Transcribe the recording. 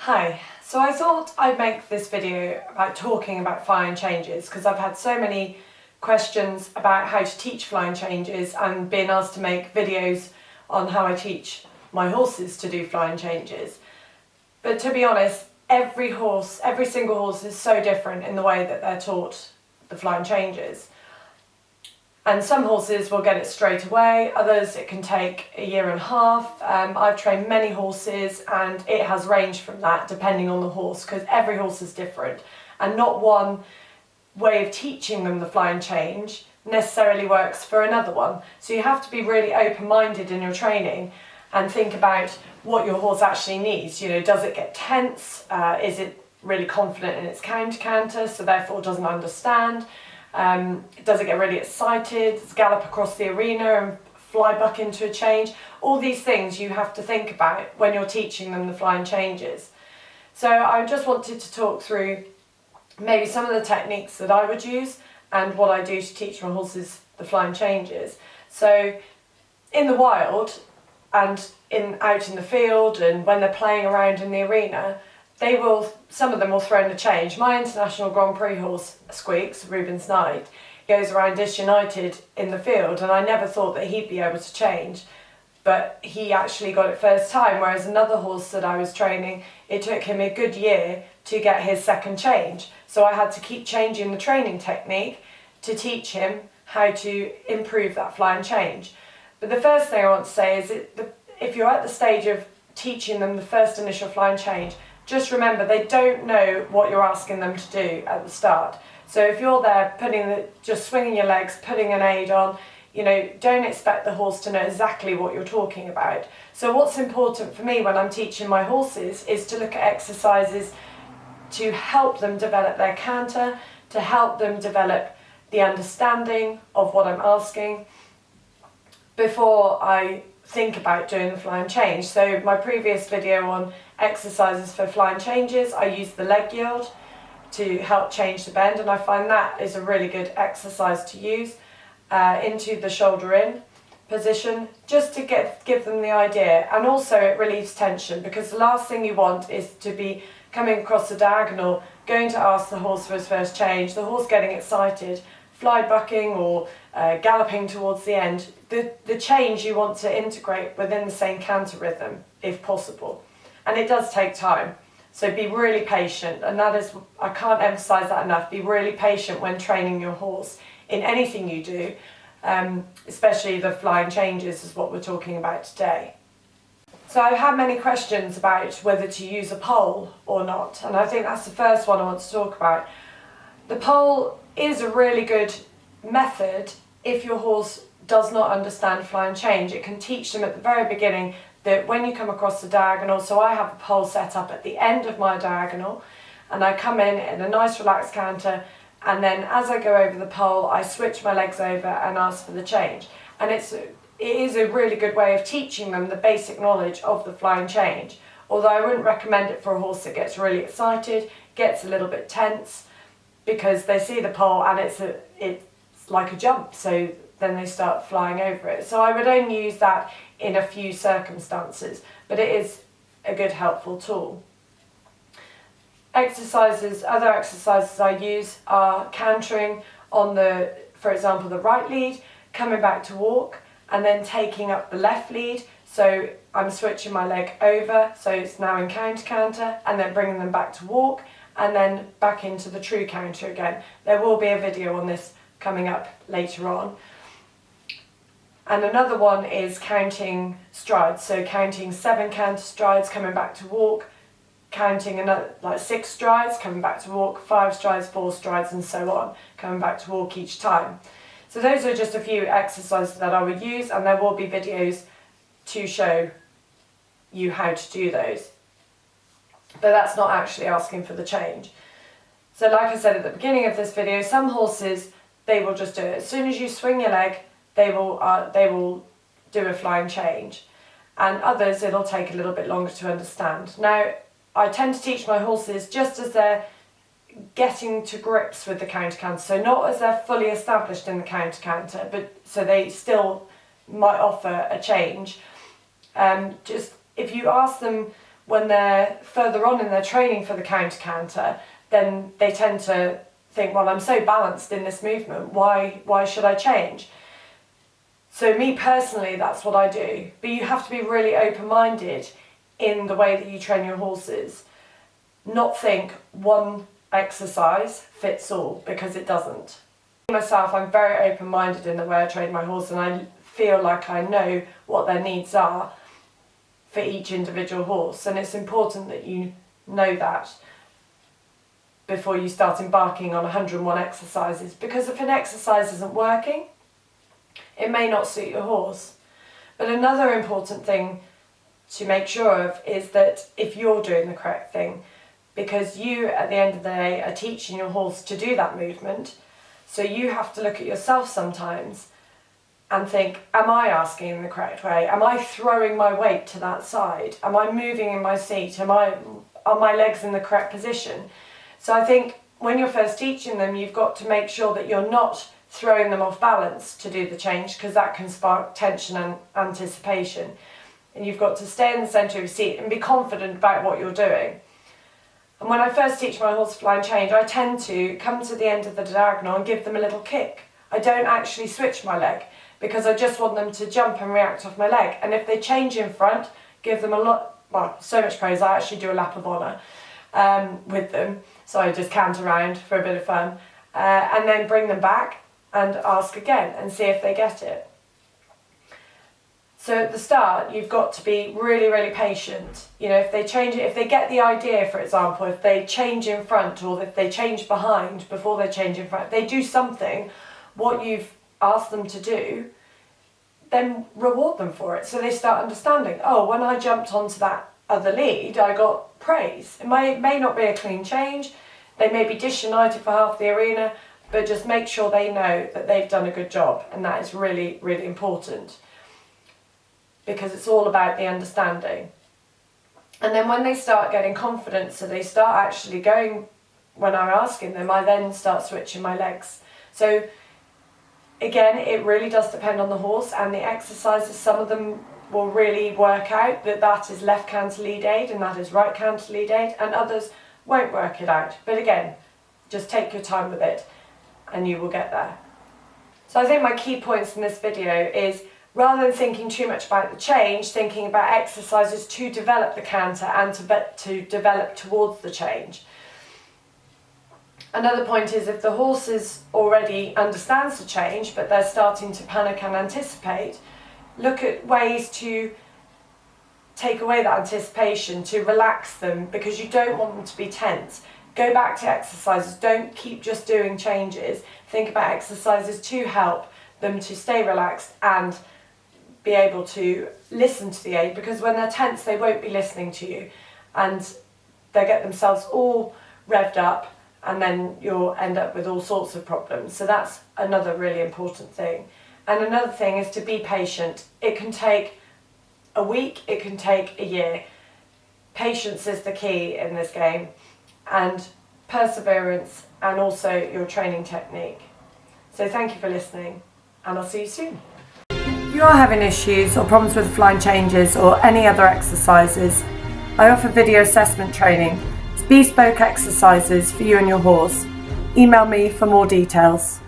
Hi, so I thought I'd make this video about talking about flying changes because I've had so many questions about how to teach flying changes and been asked to make videos on how I teach my horses to do flying changes. But to be honest, every single horse is so different in the way that they're taught the flying changes. And some horses will get it straight away, others it can take a year and a half. I've trained many horses and it has ranged from that depending on the horse, because every horse is different and not one way of teaching them the flying change necessarily works for another one. So you have to be really open-minded in your training and think about what your horse actually needs. You know, does it get tense? Is it really confident in its counter-canter, so therefore doesn't understand? Does it get really excited, gallop across the arena and fly buck into a change? All these things you have to think about when you're teaching them the flying changes. So I just wanted to talk through maybe some of the techniques that I would use and what I do to teach my horses the flying changes. So in the wild and out in the field and when they're playing around in the arena, some of them will throw in the change. My International Grand Prix horse, Squeaks, Rubens Knight, goes around disunited in the field, and I never thought that he'd be able to change, but he actually got it first time, whereas another horse that I was training, it took him a good year to get his second change. So I had to keep changing the training technique to teach him how to improve that flying change. But the first thing I want to say is if you're at the stage of teaching them the first initial flying change, just remember they don't know what you're asking them to do at the start. So if you're there just swinging your legs, putting an aid on, you know, don't expect the horse to know exactly what you're talking about. So what's important for me when I'm teaching my horses is to look at exercises to help them develop their canter, to help them develop the understanding of what I'm asking before I think about doing the flying change. So my previous video on exercises for flying changes, I used the leg yield to help change the bend, and I find that is a really good exercise to use into the shoulder in position, just to give them the idea. And also it relieves tension, because the last thing you want is to be coming across the diagonal, going to ask the horse for his first change, the horse getting excited, fly bucking or galloping towards the end. The change you want to integrate within the same canter rhythm if possible, and it does take time, so be really patient. And that is, I can't emphasize that enough, be really patient when training your horse in anything you do, especially the flying changes is what we're talking about today. So I've had many questions about whether to use a pole or not, and I think that's the first one I want to talk about. The pole is a really good method if your horse does not understand flying change. It can teach them at the very beginning that when you come across the diagonal, so I have a pole set up at the end of my diagonal, and I come in a nice relaxed canter, and then as I go over the pole I switch my legs over and ask for the change. And it is a really good way of teaching them the basic knowledge of the flying change, although I wouldn't recommend it for a horse that gets really excited, gets a little bit tense, because they see the pole and it's like a jump, so then they start flying over it. So I would only use that in a few circumstances, but it is a good helpful tool. Other exercises I use are cantering on for example, the right lead, coming back to walk, and then taking up the left lead. So I'm switching my leg over, so it's now in counter-canter, and then bringing them back to walk, and then back into the true counter again. There will be a video on this coming up later on. And another one is counting strides, so counting 7 canter strides, coming back to walk, counting another 6 strides, coming back to walk, 5 strides, 4 strides, and so on, coming back to walk each time. So those are just a few exercises that I would use, and there will be videos to show you how to do those. But that's not actually asking for the change. So like I said at the beginning of this video, some horses, they will just do it. As soon as you swing your leg, they will do a flying change. And others, it'll take a little bit longer to understand. Now, I tend to teach my horses just as they're getting to grips with the counter-canter, so not as they're fully established in the counter-canter, but so they still might offer a change. Just if you ask them when they're further on in their training for the counter-canter, then they tend to think, well, I'm so balanced in this movement, why should I change? So me personally, that's what I do. But you have to be really open-minded in the way that you train your horses. Not think one exercise fits all, because it doesn't. Myself, I'm very open-minded in the way I train my horse, and I feel like I know what their needs are for each individual horse, and it's important that you know that before you start embarking on 101 exercises, because if an exercise isn't working, it may not suit your horse. But another important thing to make sure of is that if you're doing the correct thing, because you at the end of the day are teaching your horse to do that movement, so you have to look at yourself sometimes and think, am I asking in the correct way? Am I throwing my weight to that side? Am I moving in my seat? Are my legs in the correct position? So I think when you're first teaching them, you've got to make sure that you're not throwing them off balance to do the change, because that can spark tension and anticipation. And you've got to stay in the centre of your seat and be confident about what you're doing. And when I first teach my horse flying change, I tend to come to the end of the diagonal and give them a little kick. I don't actually switch my leg, because I just want them to jump and react off my leg. And if they change in front, give them so much praise. I actually do a lap of honour with them. So I just cant around for a bit of fun, and then bring them back and ask again and see if they get it. So at the start, you've got to be really, really patient. You know, if they change it, if they get the idea, for example, if they change in front, or if they change behind before they change in front, they do something, what you've asked them to do, then reward them for it. So they start understanding, oh, when I jumped onto that other lead, I got praise. It may not be a clean change, they may be disunited for half the arena, but just make sure they know that they've done a good job, and that is really, really important, because it's all about the understanding. And then when they start getting confidence, so they start actually going, when I'm asking them, I then start switching my legs. So again, it really does depend on the horse and the exercises. Some of them will really work out that is left canter lead aid and that is right canter lead aid, and others won't work it out. But again, just take your time with it and you will get there. So I think my key points in this video is, rather than thinking too much about the change, thinking about exercises to develop the canter and to develop towards the change. Another point is, if the horse already understands the change but they're starting to panic and anticipate, look at ways to take away that anticipation, to relax them, because you don't want them to be tense. Go back to exercises, don't keep just doing changes. Think about exercises to help them to stay relaxed and be able to listen to the aid, because when they're tense they won't be listening to you and they'll get themselves all revved up, and then you'll end up with all sorts of problems. So that's another really important thing. And another thing is to be patient. It can take a week, it can take a year. Patience is the key in this game, and perseverance, and also your training technique. So thank you for listening, and I'll see you soon. If you are having issues or problems with flying changes or any other exercises, I offer video assessment training. It's bespoke exercises for you and your horse. Email me for more details.